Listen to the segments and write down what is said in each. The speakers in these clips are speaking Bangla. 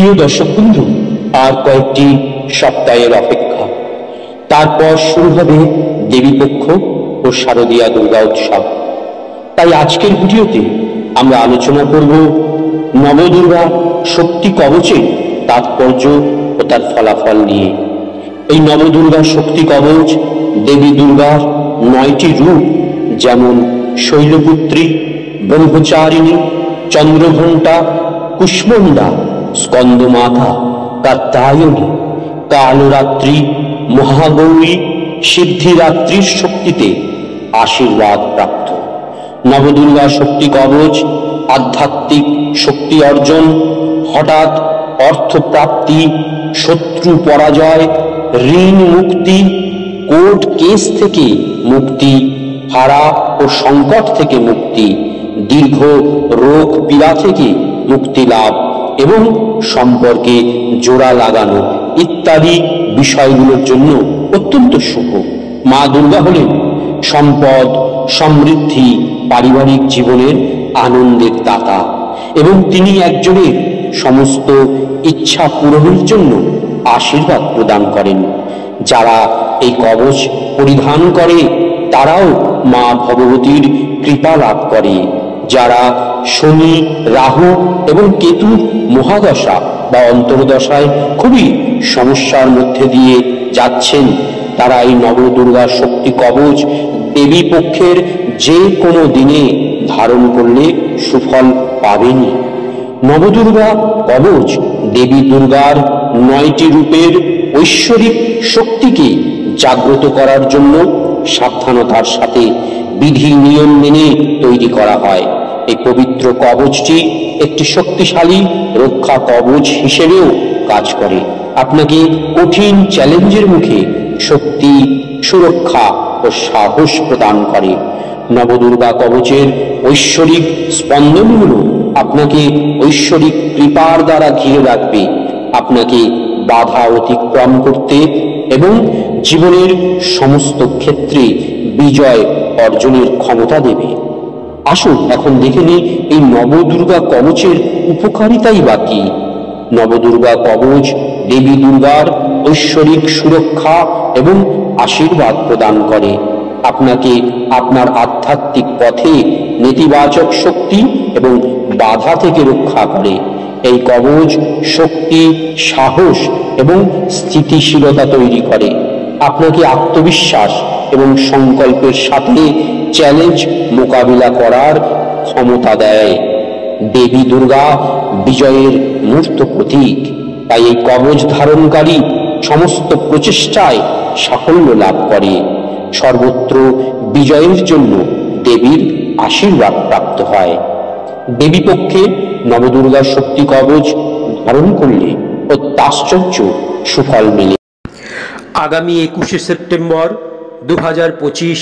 প্রিয় দর্শক বন্ধু, আর কয়েকটি সপ্তাহের অপেক্ষা, তারপর শুরু হবে দেবীপক্ষ ও শারদীয়া দুর্গা উৎসব। তাই আজকের ভিডিওতে আমরা আলোচনা করব নবদুর্গা শক্তি কবচের তাৎপর্য ও তার ফলাফল নিয়ে। এই নবদুর্গা শক্তি কবচ দেবী দুর্গার 9টি রূপ, যেমন শৈলপুত্রী, ব্রহ্মচারিণী, চন্দ্রঘণ্টা, কুষ্মণ্ডা, স্কন্দমাতা, কাত্যায়নী, কালরাত্রি, মহাগৌরী, সিদ্ধিরাত্রির শক্তিতে আশীর্বাদ প্রাপ্ত। নবদুর্গা শক্তি কবচ আধ্যাত্মিক শক্তি অর্জন, হঠাৎ অর্থপ্রাপ্তি, শত্রু পরাজয়, ঋণ মুক্তি, কোর্ট কেস থেকে মুক্তি, হারা ও সংকট থেকে মুক্তি, দীর্ঘ রোগ পীড়া থেকে মুক্তি লাভ এবং সম্পর্কে জোড়া লাগানো ইত্যাদি বিষয়গুলোর জন্য অত্যন্ত শুভ। মা দুর্গা হলেন সম্পদ, সমৃদ্ধি, পারিবারিক জীবনের আনন্দের দাতা এবং তিনি একজনের সমস্ত ইচ্ছা পূরণের জন্য আশীর্বাদ প্রদান করেন। যারা এই কবচ পরিধান করে তারাও মা ভগবতীর কৃপা লাভ করে। যারা শনি, রাহু এবং কেতুর মহাদশা বা অন্তর্দশায় খুবই সমস্যার মধ্যে দিয়ে যাচ্ছেন, তারা এই নবদুর্গা শক্তি কবচ দেবী পক্ষের যে কোনো দিনে ধারণ করলে সুফল পাবেনই। নবদুর্গা কবচ দেবী দুর্গার 9টি রূপের ঐশ্বরিক শক্তিকে জাগ্রত করার জন্য সাবধানতার সাথে বিধি নিয়ম মেনে তৈরি করা হয়। এই পবিত্র কবচটি একটি শক্তিশালী রক্ষা কবচ হিসেবেও কাজ করে। আপনাকে কঠিন চ্যালেঞ্জের মুখে শক্তি, সুরক্ষা ও সাহস প্রদান করে। নবদুর্গা কবচের ঐশ্বরিক স্পন্দনগুলো আপনাকে ঐশ্বরিক কৃপার দ্বারা ঘিরে রাখবে, আপনাকে বাধা অতিক্রম করতে এবং জীবনের সমস্ত ক্ষেত্রে বিজয় অর্জনের ক্ষমতা দেবে। আসুন এখন দেখে নিই এই নবদুর্গা কবচের উপকারিতাই বা কি। নবদুর্গা কবচ দেবী দুর্গার ঐশ্বরিক সুরক্ষা এবং আশীর্বাদ প্রদান করে। আপনাকে আপনার আধ্যাত্মিক পথে নেতিবাচক শক্তি এবং বাধা থেকে রক্ষা করে। এই কবচ শক্তি, সাহস এবং স্থিতিশীলতা তৈরি করে। আপনাকে আত্মবিশ্বাস এবং সংকল্পের সাথে চ্যালেঞ্জ মোকাবিলা করার ক্ষমতা দেয়। দেবী দুর্গা বিজয়ের মূর্ত প্রতীক, তাই এই কবচ ধারণকারী সমস্ত প্রচেষ্টায় সাফল্য লাভ করে। সর্বত্র বিজয়ের জন্য দেবীর আশীর্বাদ প্রাপ্ত হয়। দেবী পক্ষে নবদুর্গা শক্তি কবচ ধারণ করলে অত্যাশ্চর্য সুফল মেলে। আগামী 21শে সেপ্টেম্বর 2025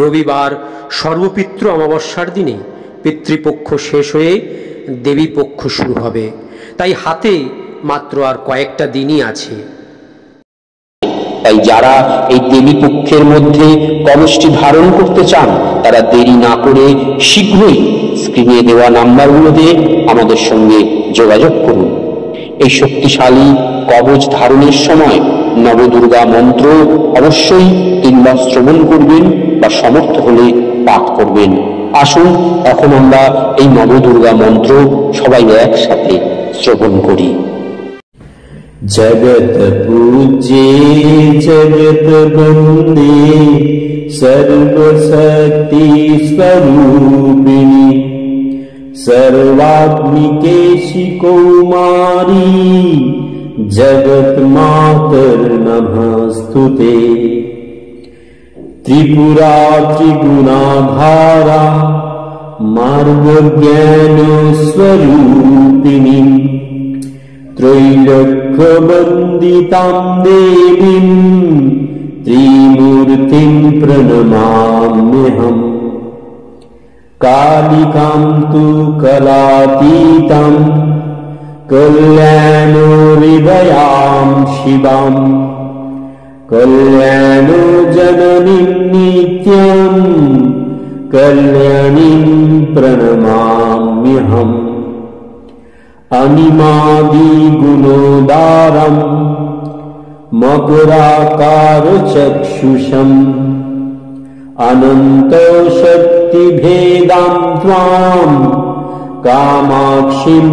রবিবার সর্বপিতৃ অমাবস্যার দিনে পিতৃপক্ষ শেষ হয়ে দেবী পক্ষ শুরু হবে। তাই হাতে মাত্র আর কয়েকটা দিনই আছে। তাই যারা এই দেবী পক্ষের মধ্যে কবচটি ধারণ করতে চান তারা দেরি না করে শীঘ্রই স্ক্রিনে দেওয়া নাম্বারগুলোতে আমাদের সঙ্গে যোগাযোগ করুন। এই শক্তিশালী কবচ ধারণের সময় নবদুর্গা মন্ত্র অবশ্যই 3 বার শ্রবণ করবেন বা সমর্থ হলে পাঠ করবেন। আসুন এখন আমরা এই নবদুর্গা মন্ত্র সবাই একসাথে শ্রবণ করি। जगत पूज्ये जगत बंदे सर्वशक्ति स्वरूपिणी सर्वात्मिकेशि कौमारी जगत मातर नमस्तुते त्रिपुरा त्रिगुणाधारा मार्ग ज्ञान स्वरूपिणी त्रैलोक्यवन्दितां देवीं त्रिमूर्तिं प्रणमाम्यहम् कालिकां तु कलातीतां कल्याणहृदयां शिवां कल्याणजननीं नित्यं कल्याणीं प्रणमाम्यहम् अनिमादिगुणोदारम् मकुराकारचक्षुषम् अनन्तशक्तिभेदां त्वां कामाक्षीं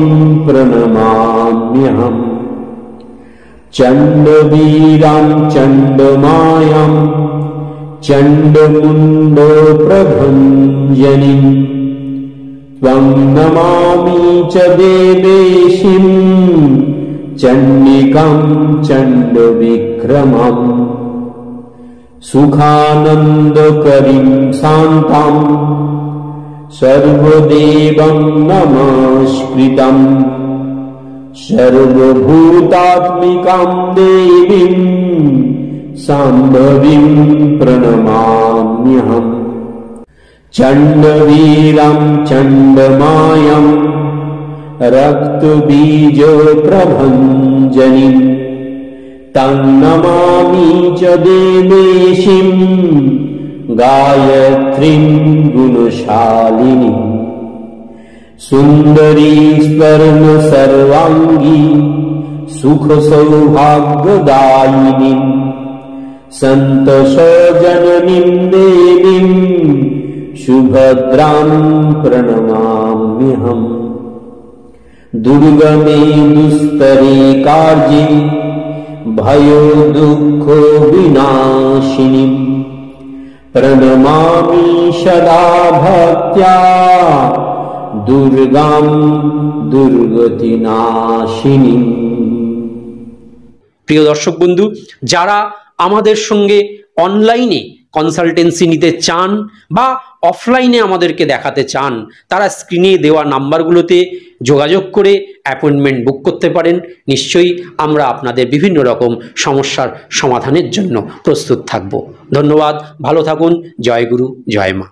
प्रणमाम्यहम् चण्डवीरां चण्डमायां चण्डमुण्डप्रभञ्जनीं त्वं नमामि च देवेशीं चण्डिकां चण्डविक्रमम् सुखानन्दकरीं शान्तां सर्वदेवं नमस्कृतं सर्वभूतात्मिकां देवीं शाम्भवीं प्रणमाम्यहम् चण्डवीरां चण्डमायां रक्तबीजप्रभञ्जनीं तं नमामि च देवेशीं गायत्रीं गुणशालिनीं सुन्दरी स्वर्णसर्वाङ्गी सुखसौभाग्यदायिनीं सन्तोषजननीं देवीं सुभद्रां प्रणमाम्यहम् दुर्गमे दुस्तरे कार्ये भयो दुःखो विनाशिनीं प्रणमामि सदा भक्त्या दुर्गां दुर्गतिनाशिनीं। প্রিয় দর্শক বন্ধু, যারা আমাদের সঙ্গে অনলাইনে কনসালটেন্সি নিতে চান বা অফলাইনে আমাদেরকে দেখাতে চান, তারা স্ক্রিনে দেওয়া নাম্বারগুলোতে যোগাযোগ করে অ্যাপয়েন্টমেন্ট বুক করতে পারেন। নিশ্চয়ই আমরা আপনাদের বিভিন্ন রকম সমস্যার সমাধানের জন্য প্রস্তুত থাকব। ধন্যবাদ, ভালো থাকুন। জয় গুরু, জয় মা।